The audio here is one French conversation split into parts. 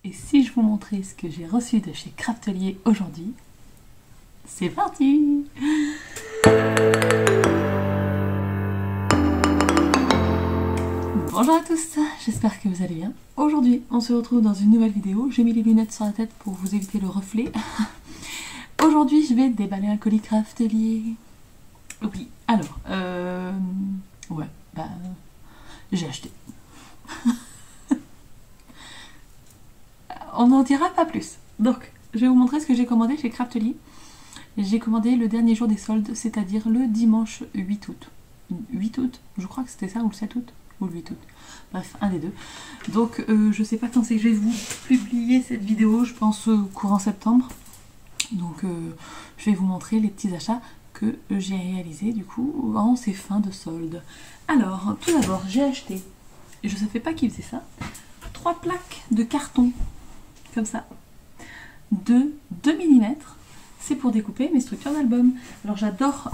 Et si je vous montrais ce que j'ai reçu de chez Craftelier aujourd'hui, c'est parti! Bonjour à tous, j'espère que vous allez bien. Aujourd'hui, on se retrouve dans une nouvelle vidéo. J'ai mis les lunettes sur la tête pour vous éviter le reflet. Aujourd'hui, je vais déballer un colis Craftelier. Oui, alors, ouais, bah, j'ai acheté. On n'en dira pas plus. Donc, je vais vous montrer ce que j'ai commandé chez Craftelier. J'ai commandé le dernier jour des soldes, c'est-à-dire le dimanche 8 août. 8 août, je crois que c'était ça, ou le 7 août, ou le 8 août. Bref, un des deux. Donc, je sais pas quand c'est que je vais vous publier cette vidéo, je pense courant septembre. Donc, je vais vous montrer les petits achats que j'ai réalisés, du coup, en ces fins de soldes. Alors, tout d'abord, j'ai acheté, et je ne savais pas qui faisait ça, 3 plaques de carton, comme ça, de 2 mm. C'est pour découper mes structures d'album. Alors j'adore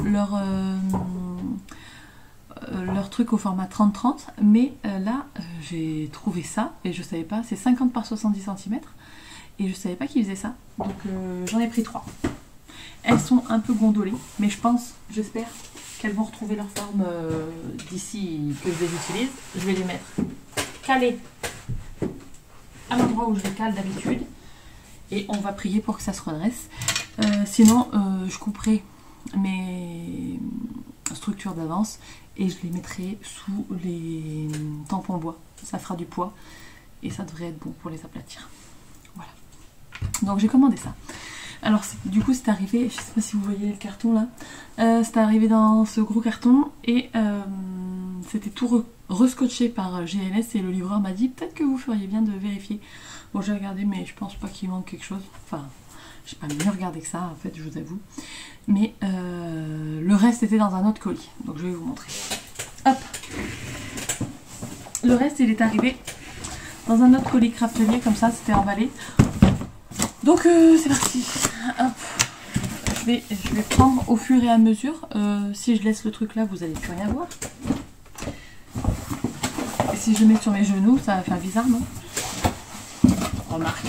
leur truc au format 30-30, mais là j'ai trouvé ça et je savais pas, c'est 50 par 70 cm et je savais pas qu'ils faisaient ça, donc j'en ai pris 3. Elles sont un peu gondolées, mais j'espère qu'elles vont retrouver leur forme d'ici que je les utilise. Je vais les mettre calées à l'endroit où je les cale d'habitude et on va prier pour que ça se redresse. Sinon, je couperai mes structures d'avance et je les mettrai sous les tampons bois. Ça fera du poids et ça devrait être bon pour les aplatir. Voilà. Donc j'ai commandé ça. Alors du coup c'est arrivé, je sais pas si vous voyez le carton là, c'est arrivé dans ce gros carton et c'était tout rescotché par GLS et le livreur m'a dit peut-être que vous feriez bien de vérifier. Bon j'ai regardé mais je pense pas qu'il manque quelque chose, enfin j'ai pas mieux regardé que ça en fait, je vous avoue. Mais le reste était dans un autre colis, donc je vais vous montrer. Hop. Le reste il est arrivé dans un autre colis Craftelier, comme ça c'était emballé. Donc c'est parti. Hop. Je vais prendre au fur et à mesure. Si je laisse le truc là, vous allez plus rien voir. Et si je le mets sur mes genoux, ça va faire bizarre, non? Remarque.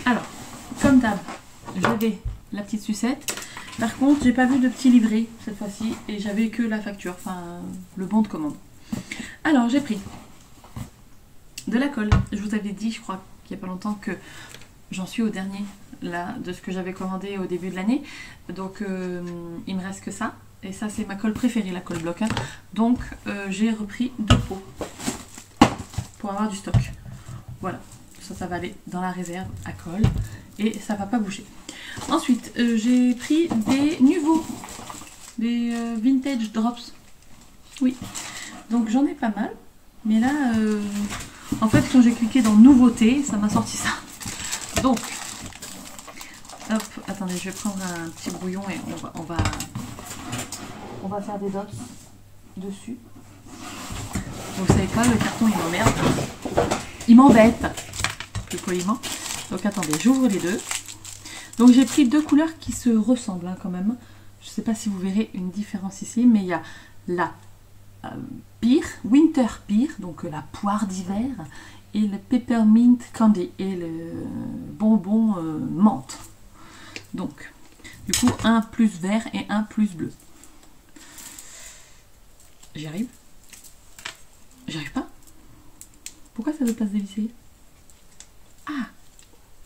Alors, comme d'hab, j'avais la petite sucette. Par contre, j'ai pas vu de petit livret cette fois-ci et j'avais que la facture, enfin le bon de commande. Alors, j'ai pris de la colle. Je vous avais dit, je crois qu'il y a pas longtemps, que j'en suis au dernier là de ce que j'avais commandé au début de l'année. Donc, il me reste que ça. Et ça, c'est ma colle préférée, la colle bloc. Hein. Donc, j'ai repris 2 pots pour avoir du stock. Voilà. Ça va aller dans la réserve à colle et ça va pas bouger. Ensuite, j'ai pris des nouveaux, des vintage drops. Oui, donc j'en ai pas mal. Mais là, en fait, quand j'ai cliqué dans nouveauté, ça m'a sorti ça. Donc, hop, attendez, je vais prendre un petit brouillon et on va faire des dots dessus. Vous savez quoi, le carton il m'emmerde. Il m'embête. Le poliment. Donc attendez, j'ouvre les deux. Donc j'ai pris 2 couleurs qui se ressemblent hein, quand même. Je ne sais pas si vous verrez une différence ici, mais il y a la pear, winter pear, donc la poire d'hiver, et le peppermint candy, et le bonbon menthe. Donc, du coup, un plus vert et un plus bleu. J'y arrive? J'y arrive pas? Pourquoi ça ne veut pas se dévisser? Ah!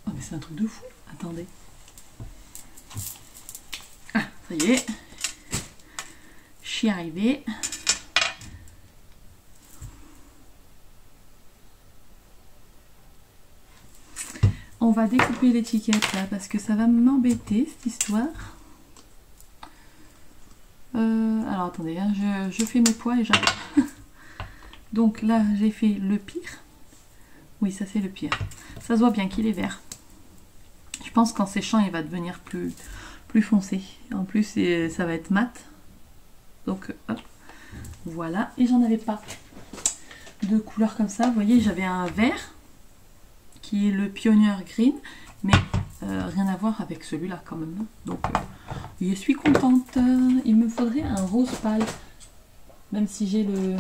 Oh mais c'est un truc de fou! Attendez. Ah, ça y est. Je suis arrivée. On va découper l'étiquette là parce que ça va m'embêter cette histoire. Alors attendez, hein, je fais mes poids et j'arrive. Donc là j'ai fait le pire. Oui, ça c'est le pire. Ça se voit bien qu'il est vert. Je pense qu'en séchant, il va devenir plus foncé. En plus, ça va être mat. Donc, hop. Voilà. Et j'en avais pas de couleur comme ça. Vous voyez, j'avais un vert qui est le Pioneer Green. Mais rien à voir avec celui-là quand même. Donc, je suis contente. Il me faudrait un rose pâle. Même si j'ai le...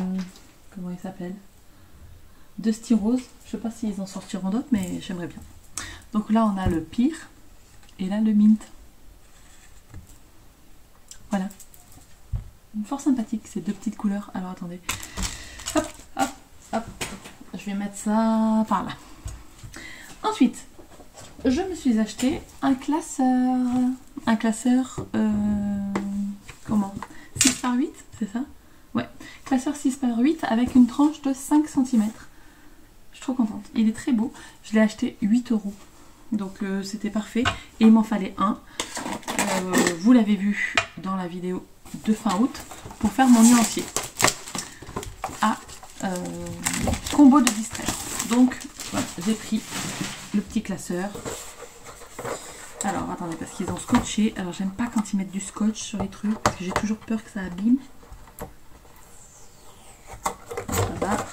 Comment il s'appelle? de styrose. Je sais pas s'ils en sortiront d'autres, mais j'aimerais bien. Donc là, on a le pire et là, le mint. Voilà. Fort sympathique, ces deux petites couleurs. Alors attendez. Hop, hop, hop. Je vais mettre ça par là. Ensuite, je me suis acheté un classeur. Un classeur, comment 6 par 8, c'est ça? Ouais, classeur 6 par 8 avec une tranche de 5 cm. Je suis trop contente. Il est très beau. Je l'ai acheté 8 €. Donc c'était parfait. Et il m'en fallait un. Vous l'avez vu dans la vidéo de fin août pour faire mon nuancier à combo de distress. Donc voilà, j'ai pris le petit classeur. Alors attendez, parce qu'ils ont scotché. Alors j'aime pas quand ils mettent du scotch sur les trucs parce que j'ai toujours peur que ça abîme. Ça va.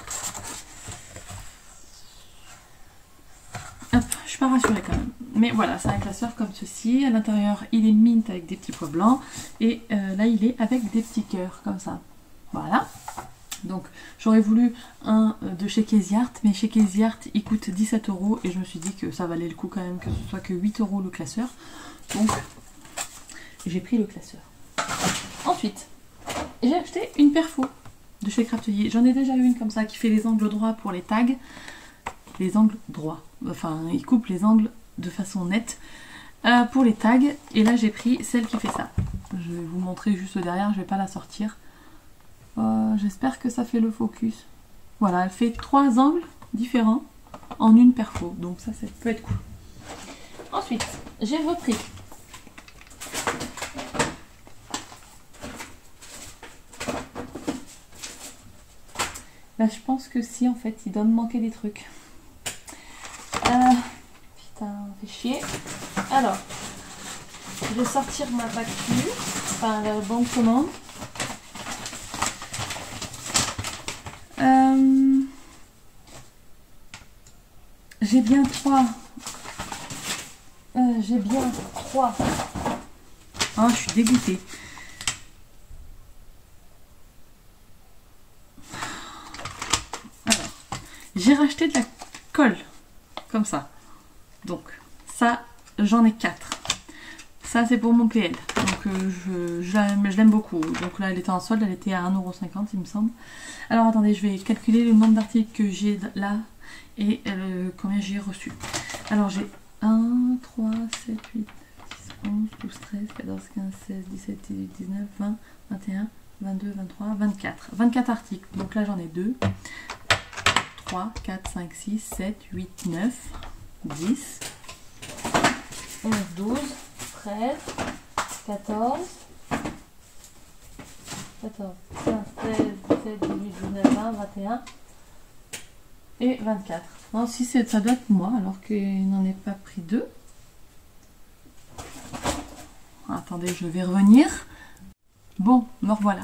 Hop, je suis pas rassurée quand même. Mais voilà, c'est un classeur comme ceci. À l'intérieur, il est mint avec des petits pois blancs. Et là, il est avec des petits cœurs, comme ça. Voilà. Donc, j'aurais voulu un de chez Casey Art. Mais chez Casey Art, il coûte 17 €. Et je me suis dit que ça valait le coup quand même que ce soit que 8 € le classeur. Donc, j'ai pris le classeur. Ensuite, j'ai acheté une perfo de chez Craftelier. J'en ai déjà une comme ça qui fait les angles droits pour les tags. Les angles droits. Enfin, il coupe les angles de façon nette pour les tags. Et là, j'ai pris celle qui fait ça. Je vais vous montrer juste derrière, je vais pas la sortir. J'espère que ça fait le focus. Voilà, elle fait 3 angles différents en une perfo. Donc ça peut être cool. Ensuite, j'ai repris là, je pense que si, en fait, il doit me manquer des trucs. Putain, fait chier. Alors, je vais sortir ma facture, enfin la banque commande. J'ai bien 3. Oh, je suis dégoûtée. Alors, j'ai racheté de la colle. Comme ça. Donc, ça, j'en ai 4. Ça, c'est pour mon PL. Donc, je l'aime beaucoup. Donc là, elle était en solde. Elle était à 1,50 €, il me semble. Alors, attendez, je vais calculer le nombre d'articles que j'ai là. Et combien j'ai reçu. Alors, j'ai 1, 3, 7, 8, 10, 11, 12, 13, 14, 15, 16, 17, 18, 19, 20, 21, 22, 23, 24. 24 articles. Donc là, j'en ai 2. 3, 4, 5, 6, 7, 8, 9, 10, 11, 12, 13, 14, 15, 16, 17, 18, 19, 20, 21 et 24. Non, si ça doit être moi, alors qu'il n'en est pas pris 2. Attendez, je vais revenir. Bon, me revoilà.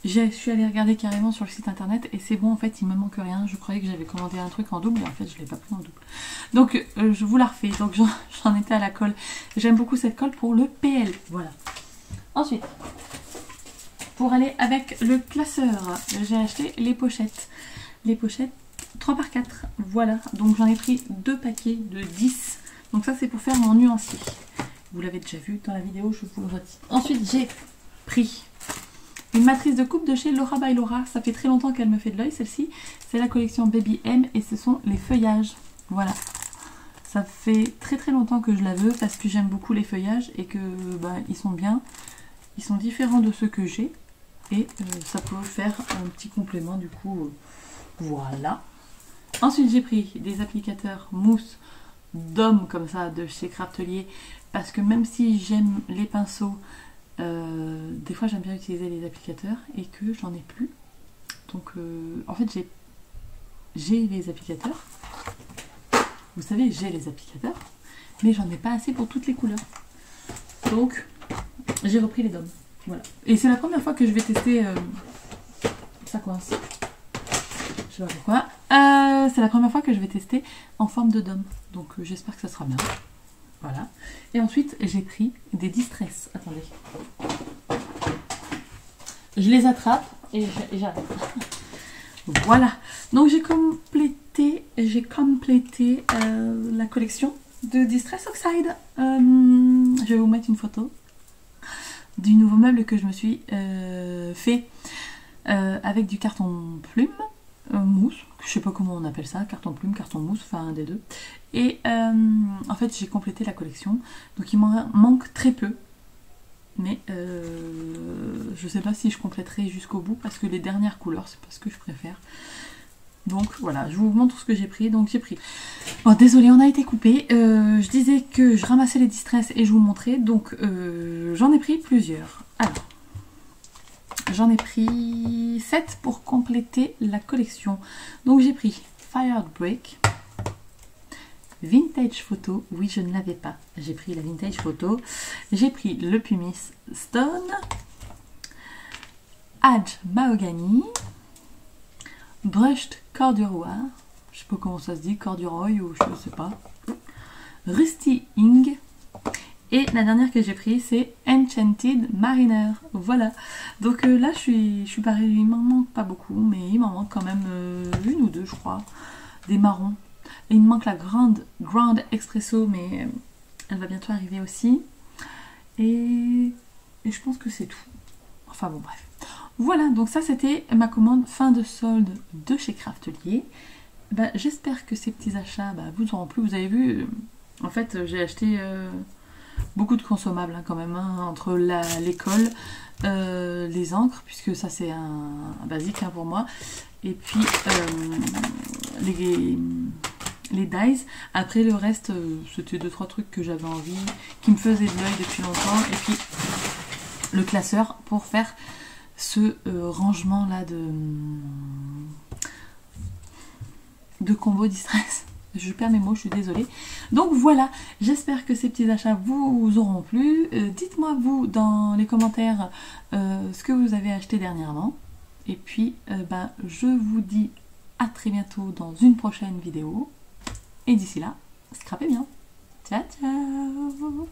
Je suis allée regarder carrément sur le site internet et c'est bon, en fait, il me manque rien. Je croyais que j'avais commandé un truc en double et en fait, je ne l'ai pas pris en double. Donc, je vous la refais. Donc, j'en étais à la colle. J'aime beaucoup cette colle pour le PL. Voilà. Ensuite, pour aller avec le classeur, j'ai acheté les pochettes. Les pochettes 3 par 4. Voilà. Donc, j'en ai pris 2 paquets de 10. Donc, ça, c'est pour faire mon nuancier. Vous l'avez déjà vu dans la vidéo, je vous le redis. Ensuite, j'ai pris une matrice de coupe de chez Laura by Laura. Ça fait très longtemps qu'elle me fait de l'œil, celle-ci. C'est la collection Baby M et ce sont les feuillages. Voilà. Ça fait très très longtemps que je la veux parce que j'aime beaucoup les feuillages et que ils sont bien. Ils sont différents de ceux que j'ai et ça peut faire un petit complément du coup. Voilà. Ensuite, j'ai pris des applicateurs mousse d'homme comme ça de chez Craftelier parce que même si j'aime les pinceaux, des fois j'aime bien utiliser les applicateurs et que j'en ai plus. Donc en fait j'ai les applicateurs. Vous savez, j'ai les applicateurs, mais j'en ai pas assez pour toutes les couleurs. Donc j'ai repris les dômes. Voilà. Et c'est la première fois que je vais tester. Ça coince. Je sais pas pourquoi. C'est la première fois que je vais tester en forme de dôme. Donc j'espère que ça sera bien. Voilà. Et ensuite, j'ai pris des distress. Attendez. Je les attrape et j'arrête. Voilà. Donc j'ai complété complété la collection de Distress Oxide. Je vais vous mettre une photo du nouveau meuble que je me suis fait avec du carton plume, mousse, je sais pas comment on appelle ça, carton plume, carton mousse, enfin un des deux. Et en fait j'ai complété la collection, donc il m'en manque très peu. Mais je sais pas si je compléterai jusqu'au bout parce que les dernières couleurs c'est pas ce que je préfère. Donc voilà, je vous montre ce que j'ai pris. Donc j'ai pris... Bon, désolé, on a été coupé. Je disais que je ramassais les Distress et je vous montrais. Donc j'en ai pris plusieurs. Alors, j'en ai pris 7 pour compléter la collection. Donc j'ai pris Fired Brick, Vintage Photo. Oui, je ne l'avais pas. J'ai pris la Vintage Photo. J'ai pris le Pumice Stone, Hadj Mahogany, Brushed Corduroy, je sais pas comment ça se dit, Corduroy ou je sais pas, Rusty Ing, et la dernière que j'ai pris c'est Enchanted Mariner. Voilà, donc là je suis pareil, il m'en manque pas beaucoup, mais il m'en manque quand même une ou deux je crois, des marrons, et il me manque la Grande Espresso, mais elle va bientôt arriver aussi, et je pense que c'est tout, enfin bon bref. Voilà, donc ça c'était ma commande fin de solde de chez Craftelier. Ben, j'espère que ces petits achats vous auront plu. Vous avez vu, en fait j'ai acheté beaucoup de consommables quand même, entre l'école, les encres, puisque ça c'est un basique pour moi, et puis les dies. Après le reste c'était 2-3 trucs que j'avais envie, qui me faisaient de l'œil depuis longtemps, et puis le classeur pour faire ce rangement là de combo Distress. Je perds mes mots, je suis désolée. Donc voilà, j'espère que ces petits achats vous auront plu. Dites-moi vous dans les commentaires ce que vous avez acheté dernièrement. Et puis je vous dis à très bientôt dans une prochaine vidéo. Et d'ici là, scrapez bien. Ciao ciao.